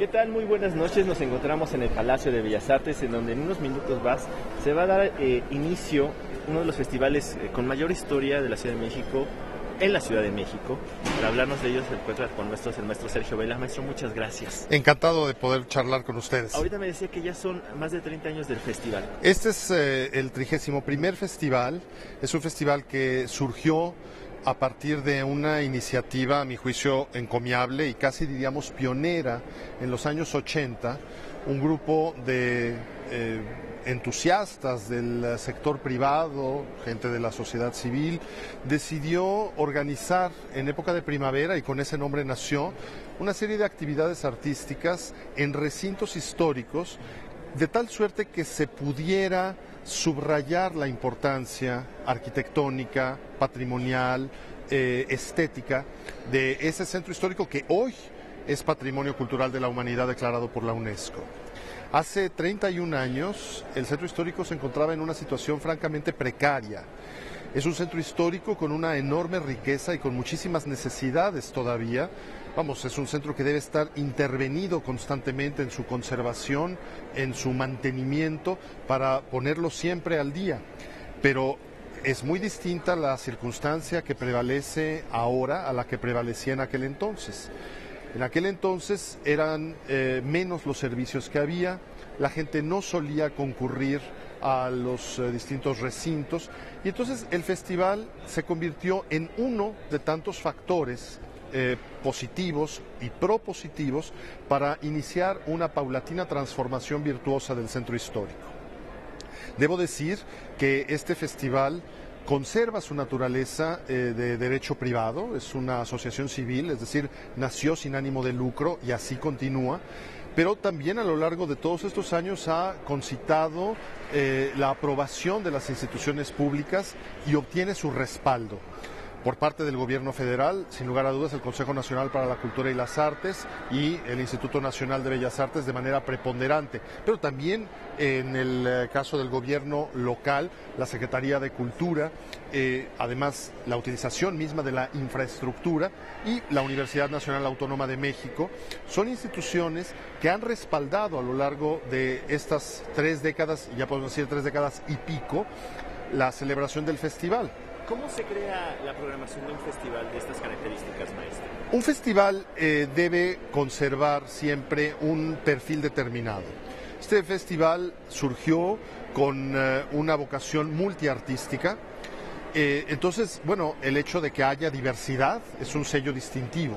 ¿Qué tal? Muy buenas noches. Nos encontramos en el Palacio de Bellas Artes, en donde en unos minutos más se va a dar inicio uno de los festivales con mayor historia de la Ciudad de México, en la Ciudad de México. Para hablarnos de ellos se encuentra con nosotros el maestro Sergio Vela. Maestro, muchas gracias. Encantado de poder charlar con ustedes. Ahorita me decía que ya son más de 30 años del festival. Este es el 31º festival. Es un festival que surgió a partir de una iniciativa, a mi juicio, encomiable y casi diríamos pionera en los años 80. Un grupo de entusiastas del sector privado, gente de la sociedad civil, decidió organizar en época de primavera, y con ese nombre nació, una serie de actividades artísticas en recintos históricos, de tal suerte que se pudiera subrayar la importancia arquitectónica, patrimonial, estética de ese centro histórico que hoy es Patrimonio Cultural de la Humanidad declarado por la UNESCO. Hace 31 años el centro histórico se encontraba en una situación francamente precaria. Es un centro histórico con una enorme riqueza y con muchísimas necesidades todavía. Vamos, es un centro que debe estar intervenido constantemente en su conservación, en su mantenimiento, para ponerlo siempre al día. Pero es muy distinta la circunstancia que prevalece ahora a la que prevalecía en aquel entonces. En aquel entonces eran menos los servicios que había, la gente no solía concurrir a los distintos recintos, y entonces el festival se convirtió en uno de tantos factores positivos y propositivos para iniciar una paulatina transformación virtuosa del centro histórico. Debo decir que este festival conserva su naturaleza de derecho privado, es una asociación civil, es decir, nació sin ánimo de lucro y así continúa, pero también a lo largo de todos estos años ha concitado la aprobación de las instituciones públicas y obtiene su respaldo por parte del Gobierno federal, sin lugar a dudas el Consejo Nacional para la Cultura y las Artes y el Instituto Nacional de Bellas Artes de manera preponderante, pero también en el caso del Gobierno local, la Secretaría de Cultura, además la utilización misma de la infraestructura, y la Universidad Nacional Autónoma de México, son instituciones que han respaldado a lo largo de estas 3 décadas, ya podemos decir 3 décadas y pico, la celebración del festival. ¿Cómo se crea la programación de un festival de estas características, maestro? Un festival debe conservar siempre un perfil determinado. Este festival surgió con una vocación multiartística. Entonces, bueno, el hecho de que haya diversidad es un sello distintivo.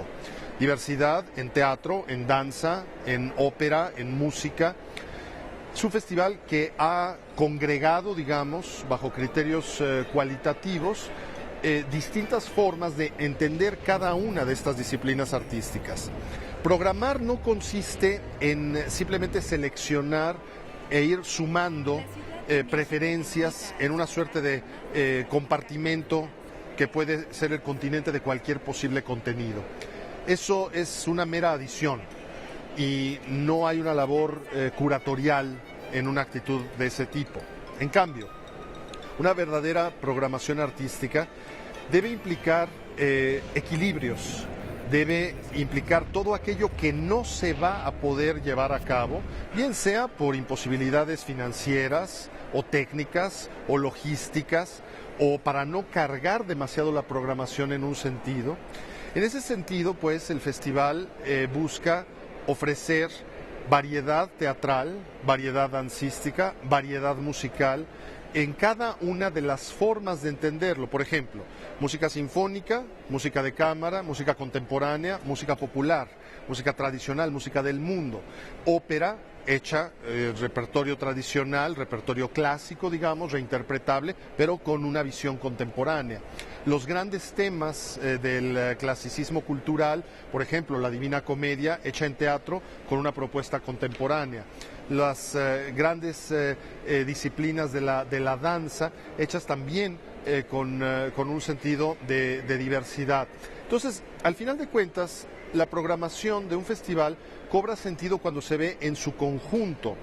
Diversidad en teatro, en danza, en ópera, en música. Es un festival que ha congregado, digamos, bajo criterios cualitativos, distintas formas de entender cada una de estas disciplinas artísticas. Programar no consiste en simplemente seleccionar e ir sumando preferencias en una suerte de compartimento que puede ser el continente de cualquier posible contenido. Eso es una mera adición, y no hay una labor curatorial en una actitud de ese tipo. En cambio, una verdadera programación artística debe implicar equilibrios, debe implicar todo aquello que no se va a poder llevar a cabo, bien sea por imposibilidades financieras o técnicas o logísticas, o para no cargar demasiado la programación en un sentido. En ese sentido, pues, el festival busca ofrecer variedad teatral, variedad dancística, variedad musical, en cada una de las formas de entenderlo. Por ejemplo, música sinfónica, música de cámara, música contemporánea, música popular, música tradicional, música del mundo, ópera hecha, repertorio tradicional, repertorio clásico, digamos, reinterpretable, pero con una visión contemporánea. Los grandes temas del clasicismo cultural, por ejemplo, la Divina Comedia, hecha en teatro con una propuesta contemporánea. Las grandes disciplinas de la danza, hechas también con un sentido de diversidad. Entonces, al final de cuentas, la programación de un festival cobra sentido cuando se ve en su conjunto.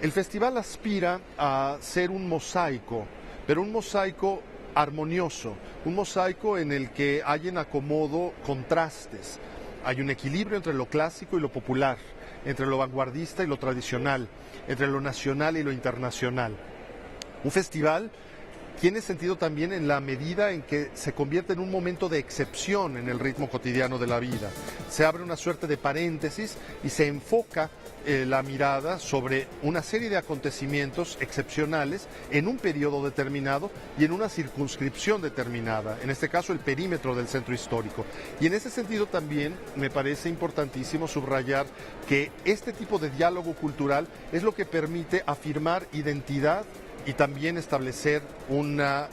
El festival aspira a ser un mosaico, pero un mosaico armonioso, un mosaico en el que hay en acomodo contrastes. Hay un equilibrio entre lo clásico y lo popular, entre lo vanguardista y lo tradicional, entre lo nacional y lo internacional. Un festival tiene sentido también en la medida en que se convierte en un momento de excepción en el ritmo cotidiano de la vida. Se abre una suerte de paréntesis y se enfoca la mirada sobre una serie de acontecimientos excepcionales en un periodo determinado y en una circunscripción determinada, en este caso el perímetro del centro histórico. Y en ese sentido también me parece importantísimo subrayar que este tipo de diálogo cultural es lo que permite afirmar identidad y también establecer una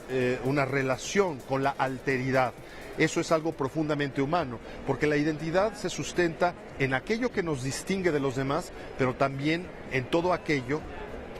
relación con la alteridad. Eso es algo profundamente humano, porque la identidad se sustenta en aquello que nos distingue de los demás, pero también en todo aquello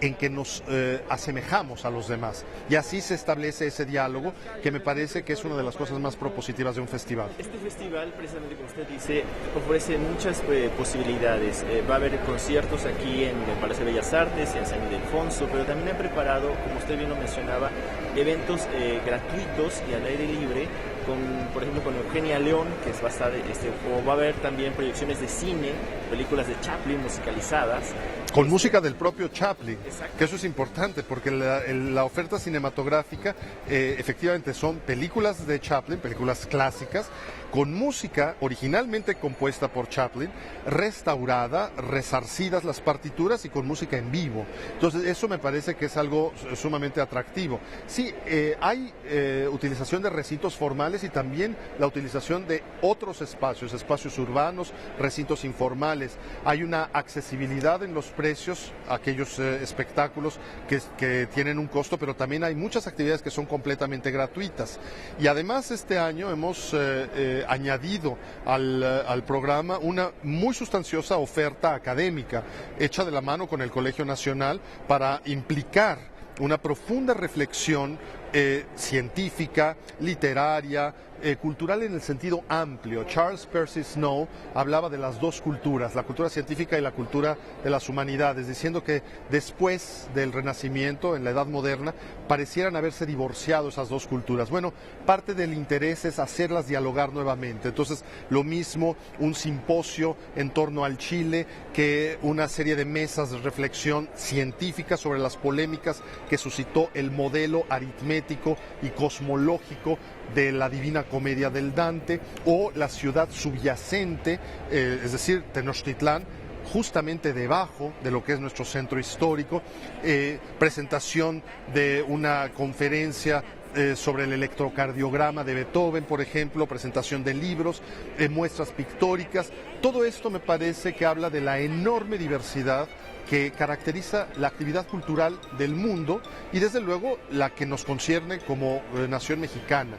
en que nos asemejamos a los demás. Y así se establece ese diálogo, que me parece que es una de las cosas más propositivas de un festival. Este festival, precisamente como usted dice, ofrece muchas posibilidades. Va a haber conciertos aquí en el Palacio de Bellas Artes, en San Ildefonso, pero también han preparado, como usted bien lo mencionaba, eventos gratuitos y al aire libre, por ejemplo, con Eugenia León, que va a estar, o va a haber también proyecciones de cine, películas de Chaplin musicalizadas. Con música del propio Chaplin, exacto, que eso es importante, porque la oferta cinematográfica efectivamente son películas de Chaplin, películas clásicas, con música originalmente compuesta por Chaplin, restaurada, resarcidas las partituras y con música en vivo. Entonces eso me parece que es algo sumamente atractivo. Sí, hay utilización de recintos formales y también la utilización de otros espacios urbanos, recintos informales. Hay una accesibilidad en los precios, aquellos espectáculos que tienen un costo, pero también hay muchas actividades que son completamente gratuitas. Y además este año hemos añadido al programa una muy sustanciosa oferta académica hecha de la mano con el Colegio Nacional para implicar una profunda reflexión científica, literaria, cultural en el sentido amplio. Charles Percy Snow hablaba de las dos culturas, la cultura científica y la cultura de las humanidades, diciendo que después del Renacimiento, en la Edad Moderna, parecieran haberse divorciado esas dos culturas. Bueno, parte del interés es hacerlas dialogar nuevamente. Entonces, lo mismo un simposio en torno al Chile que una serie de mesas de reflexión científica sobre las polémicas que suscitó el modelo aritmético y cosmológico de la Divina Comedia del Dante, o la ciudad subyacente, es decir, Tenochtitlán, justamente debajo de lo que es nuestro centro histórico, presentación de una conferencia sobre el electrocardiograma de Beethoven, por ejemplo, presentación de libros, muestras pictóricas. Todo esto me parece que habla de la enorme diversidad que caracteriza la actividad cultural del mundo y desde luego la que nos concierne como nación mexicana.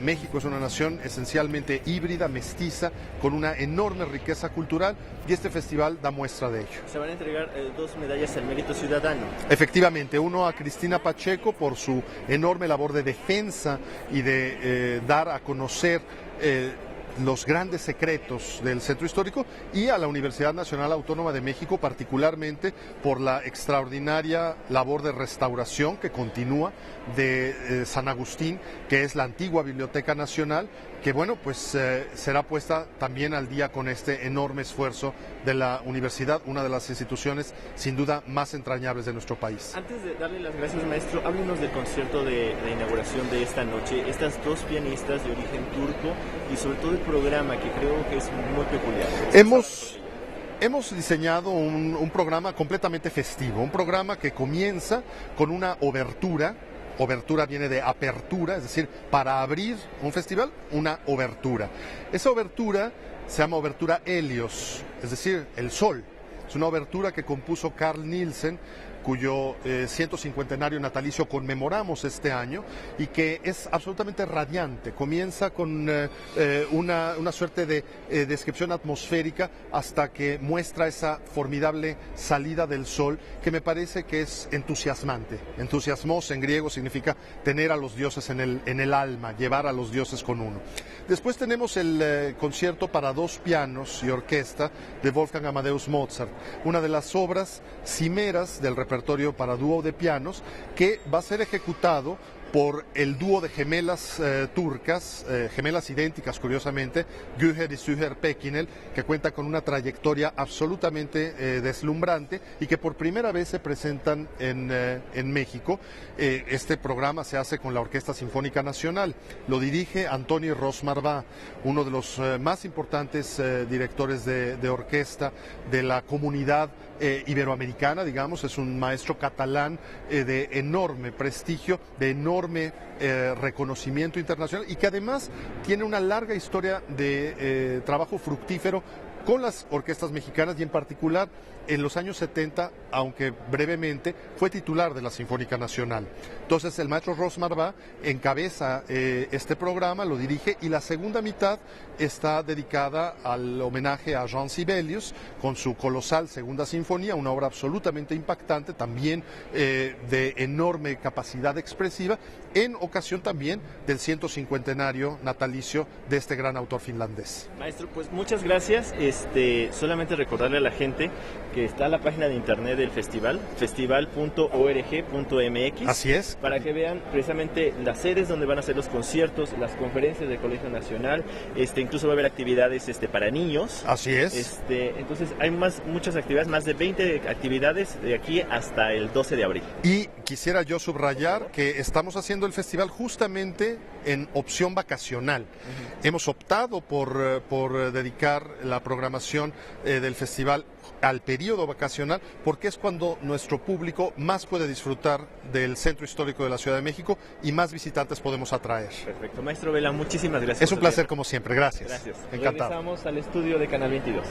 México es una nación esencialmente híbrida, mestiza, con una enorme riqueza cultural, y este festival da muestra de ello. Se van a entregar 2 medallas al mérito ciudadano. Efectivamente, uno a Cristina Pacheco por su enorme labor de defensa y de dar a conocer los grandes secretos del centro histórico, y a la Universidad Nacional Autónoma de México particularmente por la extraordinaria labor de restauración que continúa de San Agustín, que es la antigua Biblioteca Nacional, que bueno, pues será puesta también al día con este enorme esfuerzo de la universidad, una de las instituciones sin duda más entrañables de nuestro país. Antes de darle las gracias, maestro, háblenos del concierto de inauguración de esta noche, estas dos pianistas de origen turco y sobre todo el programa, que creo que es muy peculiar. Hemos diseñado un programa completamente festivo, un programa que comienza con una obertura. Obertura viene de apertura, es decir, para abrir un festival, una obertura. Esa obertura se llama Obertura Helios, es decir, el sol. Es una obertura que compuso Carl Nielsen, cuyo 150º natalicio conmemoramos este año, y que es absolutamente radiante. Comienza con una suerte de descripción atmosférica hasta que muestra esa formidable salida del sol, que me parece que es entusiasmante. Entusiasmos en griego significa tener a los dioses en el alma, llevar a los dioses con uno. Después tenemos el concierto para 2 pianos y orquesta de Wolfgang Amadeus Mozart, una de las obras cimeras del repertorio para dúo de pianos, que va a ser ejecutado por el dúo de gemelas turcas, gemelas idénticas curiosamente, Güher y Süher Pekinel, que cuenta con una trayectoria absolutamente deslumbrante y que por primera vez se presentan en México. Este programa se hace con la Orquesta Sinfónica Nacional, lo dirige Antoni Ros-Marvà, uno de los más importantes directores de orquesta de la comunidad iberoamericana, digamos. Es un maestro catalán de enorme prestigio, de enorme reconocimiento internacional y que además tiene una larga historia de trabajo fructífero con las orquestas mexicanas y en particular en los años 70, aunque brevemente, fue titular de la Sinfónica Nacional. Entonces el maestro Ros-Marvà encabeza este programa, lo dirige y la segunda mitad está dedicada al homenaje a Jean Sibelius con su colosal Segunda Sinfonía, una obra absolutamente impactante, también de enorme capacidad expresiva, en ocasión también del 150º natalicio de este gran autor finlandés. Maestro, pues muchas gracias. Solamente recordarle a la gente que está la página de internet del festival, festival.org.mx. Así es. Para que vean precisamente las sedes donde van a ser los conciertos, las conferencias del Colegio Nacional, incluso va a haber actividades para niños. Así es. Entonces hay muchas actividades, más de 20 actividades de aquí hasta el 12 de abril. Y quisiera yo subrayar que estamos haciendo el festival justamente en opción vacacional. Hemos optado por dedicar la programación del festival al periodo vacacional porque es cuando nuestro público más puede disfrutar del centro histórico de la Ciudad de México y más visitantes podemos atraer. Perfecto. Maestro Vela, muchísimas gracias. Es un placer como siempre. Gracias. Gracias. Encantado. Regresamos al estudio de Canal 22.